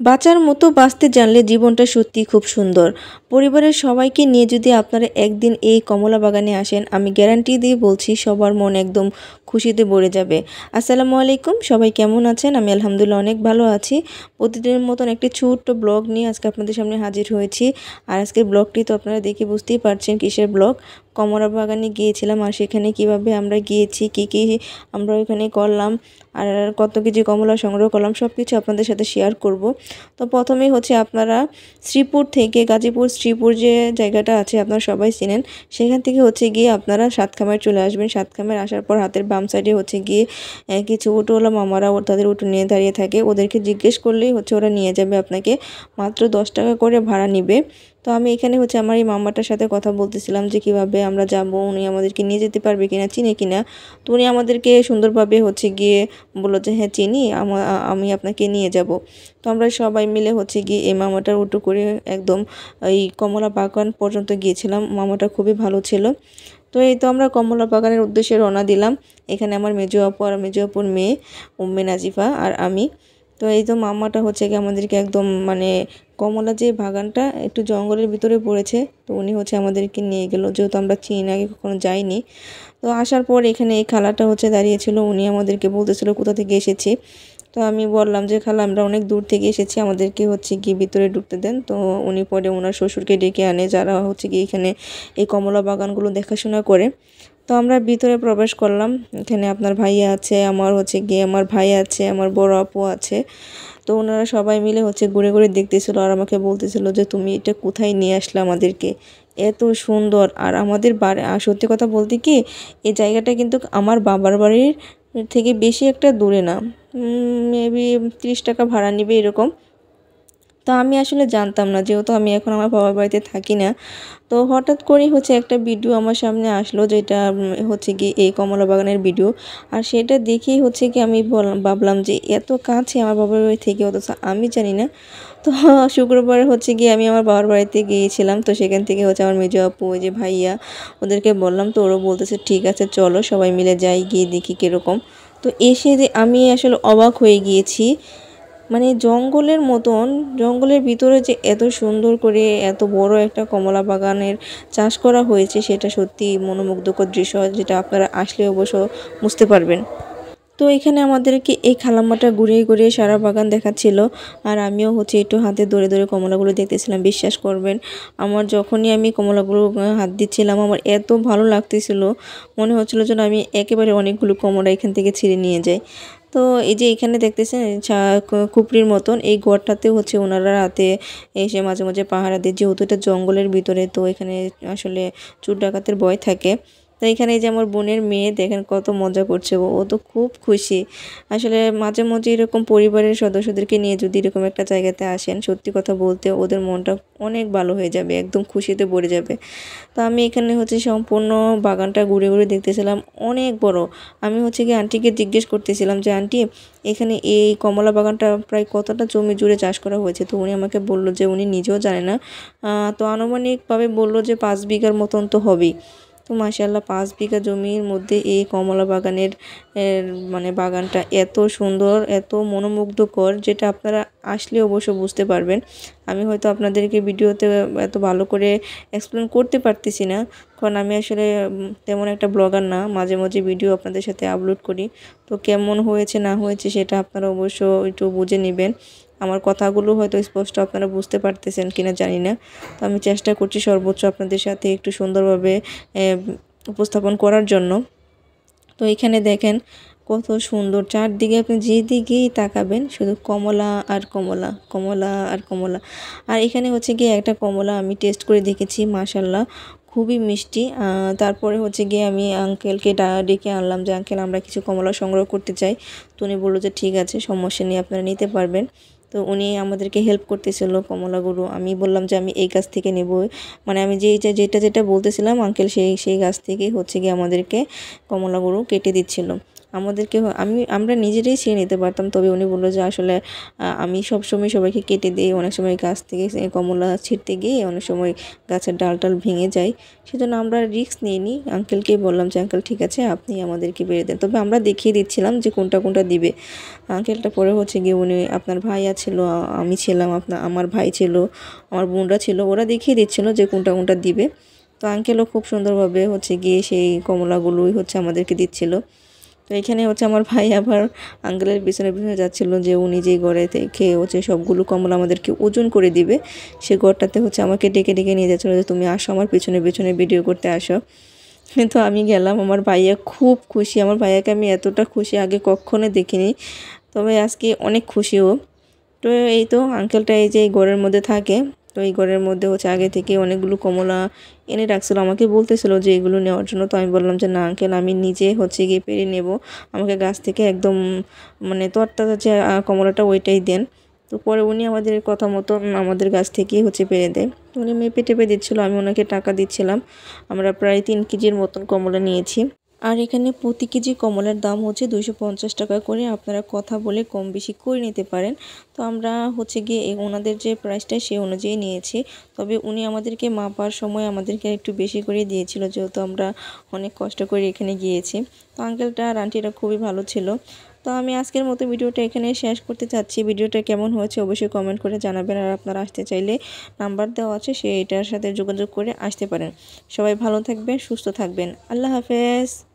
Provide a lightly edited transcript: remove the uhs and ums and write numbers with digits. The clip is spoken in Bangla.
বাঁচার মতো বাঁচতে জানলে জীবনটা সত্যিই খুব সুন্দর। পরিবারের সবাইকে নিয়ে যদি আপনারা একদিন এই কমলা বাগানে আসেন, আমি গ্যারান্টি দিয়ে বলছি সবার মন একদম খুশিতে ভরে যাবে। আসসালামু আলাইকুম, সবাই কেমন আছেন? আমি আলহামদুলিল্লাহ অনেক ভালো আছি। প্রতিদিনের মতন একটি ছোট্ট ব্লগ নিয়ে আজকে আপনাদের সামনে হাজির হয়েছি। আর আজকের ব্লগটি তো আপনারা দেখে বুঝতেই পারছেন কিসের ব্লগ। কমলা বাগানে গিয়েছিলাম আর সেখানে কিভাবে আমরা গিয়েছি, কী আমরা ওইখানে করলাম, আর কত কেজি কমলা সংগ্রহ করলাম, সব কিছু আপনাদের সাথে শেয়ার করব। তো প্রথমেই হচ্ছে আপনারা শ্রীপুর থেকে, গাজীপুর শ্রীপুর যে জায়গাটা আছে আপনারা সবাই চিনেন, সেখান থেকে হচ্ছে গিয়ে আপনারা সাতখামের চলে আসবেন। সাতখামের আসার পর হাতের বাম সাইডে হচ্ছে গিয়ে কিছু অটোওয়ালা মামারা তাদের অটো নিয়ে দাঁড়িয়ে থাকে। ওদেরকে জিজ্ঞেস করলেই হচ্ছে ওরা নিয়ে যাবে আপনাকে, মাত্র 10 টাকা করে ভাড়া নিবে। তো আমি এখানে হচ্ছে আমার এই মামাটার সাথে কথা বলতেছিলাম যে কিভাবে আমরা যাব, উনি আমাদেরকে নিয়ে যেতে পারবে কিনা, চিনে কিনা। তো উনি আমাদেরকে সুন্দরভাবে হচ্ছে গিয়ে বললো যে হ্যাঁ চিনি, আমি আপনাকে নিয়ে যাব। তো আমরা সবাই মিলে হচ্ছে গিয়ে এই মামাটার অটো করে একদম এই কমলা বাগান পর্যন্ত গিয়েছিলাম। মামাটা খুবই ভালো ছিল। তো এই তো আমরা কমলা বাগানের উদ্দেশ্যে রওনা দিলাম। এখানে আমার মেজো আপু আর মেজো আপুর মেয়ে উম্মে নাজিফা আর আমি। তো এই তো মামাটা হচ্ছে গিয়ে আমাদেরকে একদম কমলা যে বাগানটা একটু জঙ্গলের ভিতরে পড়েছে, তো উনি হচ্ছে আমাদেরকে নিয়ে গেল, যেহেতু আমরা চীন আগে কখনো যাইনি। তো আসার পর এখানে এই খালাটা হচ্ছে দাঁড়িয়েছিল, উনি আমাদেরকে বলতেছিল কোথা থেকে এসেছি। তো আমি বললাম যে খালা আমরা অনেক দূর থেকে এসেছি, আমাদেরকে হচ্ছে গিয়ে ভিতরে ঢুকতে দেন। তো উনি পরে ওনার শ্বশুরকে ডেকে আনে, যারা হচ্ছে গিয়ে এখানে এই কমলা বাগানগুলো দেখাশোনা করে। তো আমরা ভিতরে প্রবেশ করলাম। এখানে আপনার ভাইয়া আছে, আমার হচ্ছে গিয়ে আমার ভাই আছে, আমার বড় আপু আছে। তো ওনারা সবাই মিলে হচ্ছে ঘুরে ঘুরে দেখতেছিল আর আমাকে বলতেছিল যে তুমি এটা কোথায় নিয়ে আসলে আমাদেরকে, এত সুন্দর। আর আমাদের বাড়ি, আর সত্যি কথা বলতে কি, এই জায়গাটা কিন্তু আমার বাবার বাড়ির থেকে বেশি একটা দূরে না, মেবি 30 টাকা ভাড়া নেবে এরকম। তো আমি আসলে জানতাম না, যেহেতু আমি এখন আমার বাবার বাড়িতে থাকি না। তো হঠাৎ করেই হচ্ছে একটা ভিডিও আমার সামনে আসলো, যেটা হচ্ছে কি এই কমলা বাগানের ভিডিও। আর সেটা দেখেই হচ্ছে কি আমি ভাবলাম যে এত কাছে আমার বাবার বাড়ি থেকে, অথচ আমি জানি না। তো শুক্রবার হচ্ছে গিয়ে আমি আমার বাবার বাড়িতে গিয়েছিলাম। তো সেখান থেকে হচ্ছে আমার মেজো আপু, ওই যে ভাইয়া, ওদেরকে বললাম। তো ওরা বলতেছে ঠিক আছে চলো সবাই মিলে যাই, গিয়ে দেখি কীরকম। তো এসে যে আমি আসলে অবাক হয়ে গিয়েছি, জঙ্গলের মতন, জঙ্গলের ভিতরে যে এত সুন্দর করে এত বড় একটা কমলা বাগানের চাষ করা হয়েছে, সেটা সত্যি মনোমুগ্ধকর দৃশ্য, যেটা আপনারা আসলে অবশ্য বুঝতে পারবেন। তো এখানে আমাদেরকে এই খালাম্মাটা ঘুরিয়ে ঘুরিয়ে সারা বাগান দেখাচ্ছিল, আর আমিও হচ্ছে একটু হাতে ধরে ধরে কমলাগুলো দেখতেছিলাম। বিশ্বাস করবেন, আমার যখনই আমি কমলাগুলো হাত দিচ্ছিলাম, আমার এত ভালো লাগতেছিল, মনে হচ্ছিল যেন আমি একেবারে অনেকগুলো কমলা এখান থেকে ছিঁড়ে নিয়ে যাই। তো এই যে এখানে দেখতেছেন খুপড়ির মতন, এই ঘরটাতে হচ্ছে ওনারা রাতে এসে মাঝে মাঝে পাহারা দিয়ে, যেহেতু এটা জঙ্গলের ভিতরে, তো এখানে আসলে চোর ডাকাতের ভয় থাকে। তো এখানে এই যে আমার বোনের মেয়ে, দেখেন কত মজা করছে, ও তো খুব খুশি। আসলে মাঝে মাঝে এরকম পরিবারের সদস্যদেরকে নিয়ে যদি এরকম একটা জায়গাতে আসেন, সত্যি কথা বলতে ওদের মনটা অনেক ভালো হয়ে যাবে, একদম খুশিতে ভরে যাবে। তো আমি এখানে হচ্ছে সম্পূর্ণ বাগানটা ঘুরে ঘুরে দেখতেছিলাম, অনেক বড়। আমি হচ্ছে কি আন্টিকে জিজ্ঞেস করতেছিলাম যে আন্টি, এখানে এই কমলা বাগানটা প্রায় কতটা জমি জুড়ে চাষ করা হয়েছে? তো উনি আমাকে বলল যে উনি নিজেও জানে না। তো আনুমানিকভাবে বলল যে 5 বিঘার মতন তো হবেই। তো মাশাআল্লাহ 5 বিঘা জমির মধ্যে এই কমলা বাগানের বাগানটা এত সুন্দর, এত মনোমুগ্ধকর, যেটা আপনারা আসলে অবশ্য বুঝতে পারবেন। আমি হয়তো আপনাদেরকে ভিডিওতে এত ভালো করে এক্সপ্লেন করতে পারতেছি না, কারণ আমি আসলে তেমন একটা ব্লগার না, মাঝে মাঝে ভিডিও আপনাদের সাথে আপলোড করি। তো কেমন হয়েছে না হয়েছে সেটা আপনারা অবশ্য একটু বুঝে নেবেন। আমার কথাগুলো হয়তো স্পষ্ট আপনারা বুঝতে পারতেছেন কিনা জানি না। তো আমি চেষ্টা করছি সর্বোচ্চ আপনাদের সাথে একটু সুন্দরভাবে উপস্থাপন করার জন্য। তো এখানে দেখেন কত সুন্দর, চারদিকে আপনি যেদিকেই তাকাবেন শুধু কমলা আর কমলা, কমলা আর কমলা। আর এখানে হচ্ছে গিয়ে একটা কমলা আমি টেস্ট করে দেখেছি, মাশাল্লাহ খুবই মিষ্টি। তারপরে হচ্ছে গিয়ে আমি আঙ্কেলকে ডেকে আনলাম যে আঙ্কেল আমরা কিছু কমলা সংগ্রহ করতে চাই। তো উনি বললো যে ঠিক আছে, সমস্যা নেই, আপনারা নিতে পারবেন। তো উনি আমাদেরকে হেল্প করতেছিল কমলাগুলো। আমি বললাম যে আমি এই গাছ থেকে নেব, আমি যেটা বলতেছিলাম, আঙ্কেল সেই গাছ থেকে হচ্ছে গিয়ে আমাদেরকে কমলাগুলো কেটে দিচ্ছিল। আমাদেরকে আমরা নিজেরাই ছিঁড়ে নিতে পারতাম, তবে উনি বললো যে আসলে আমি সবসময় সবাইকে কেটে দিই, অনেক সময় গাছ থেকে কমলা ছিঁড়তে গিয়ে অনেক সময় গাছের ডাল টাল ভেঙে যায়, সেজন্য আমরা রিস্ক নিইনি। আঙ্কেলকেই বললাম যে আঙ্কেল ঠিক আছে আপনি আমাদেরকে বেড়ে দেন, তবে আমরা দেখিয়ে দিচ্ছিলাম যে কোনটা কোনটা দিবে। আঙ্কেলটা পরে হচ্ছে গিয়ে উনি আপনার ভাইয়া ছিল, আমি ছিলাম, আমার ভাই ছিল, আমার বোনরা ছিল, ওরা দেখিয়ে দিচ্ছিল যে কোনটা কোনটা দিবে। তো আঙ্কেলও খুব সুন্দরভাবে হচ্ছে গিয়ে সেই কমলাগুলোই হচ্ছে আমাদেরকে দিচ্ছিল। তো এখানে হচ্ছে আমার ভাই আবার আঙ্কেলের পিছনে পিছনে যাচ্ছিল যে উনি যেই ঘরে থেকে হচ্ছে সবগুলো কমলা আমাদেরকে ওজন করে দিবে, সে ঘরটাতে হচ্ছে আমাকে ডেকে ডেকে নিয়ে যাচ্ছিলো যে তুমি আসো আমার পিছনে পিছনে ভিডিও করতে আসো। তো আমি গেলাম, আমার ভাইয়া খুব খুশি, আমার ভাইয়াকে আমি এতটা খুশি আগে কখনো দেখিনি, তবে আজকে অনেক খুশি ও। তো এই তো আঙ্কেলটা এই যে এই ঘরের মধ্যে থাকে, তো এই ঘরের মধ্যে হচ্ছে আগে থেকে অনেকগুলো কমলা এনে রাখছিল, আমাকে বলতেছিল যে এগুলো নেওয়ার জন্য। তো আমি বললাম যে না আঙ্কেল আমি নিজে হচ্ছে গিয়ে পেরে নেব, আমাকে গাছ থেকে একদম মানে তরতাজা যে কমলাটা ওইটাই দেন। তো পরে উনি আমাদের কথা মতো আমাদের গাছ থেকেই হচ্ছে পেরে দেয়। তো উনি মেপে টেপে দিচ্ছিলো, আমি ওনাকে টাকা দিচ্ছিলাম। আমরা প্রায় 3 কেজির মতন কমলা নিয়েছি। আর এখানে প্রতি কেজি কমলার দাম হচ্ছে 250 টাকা করে, আপনারা কথা বলে কম বেশি করে নিতে পারেন। তো আমরা হচ্ছে গিয়ে ওনাদের যে প্রাইসটা সেই অনুযায়ী নিয়েছি, তবে উনি আমাদেরকে মাপার সময় আমাদেরকে একটু বেশি করে দিয়েছিল, যেহেতু আমরা অনেক কষ্ট করে এখানে গিয়েছি। তো আঙ্কেলটা আর আন্টিটা খুবই ভালো ছিল। তো আমি আজকের মতো ভিডিওটা এখানে শেষ করতে চাচ্ছি। ভিডিওটা কেমন হয়েছে অবশ্যই কমেন্ট করে জানাবেন, আর আপনারা আসতে চাইলে নাম্বার দেওয়া আছে সেইটার সাথে যোগাযোগ করে আসতে পারেন। সবাই ভালো থাকবেন, সুস্থ থাকবেন, আল্লাহ হাফেজ।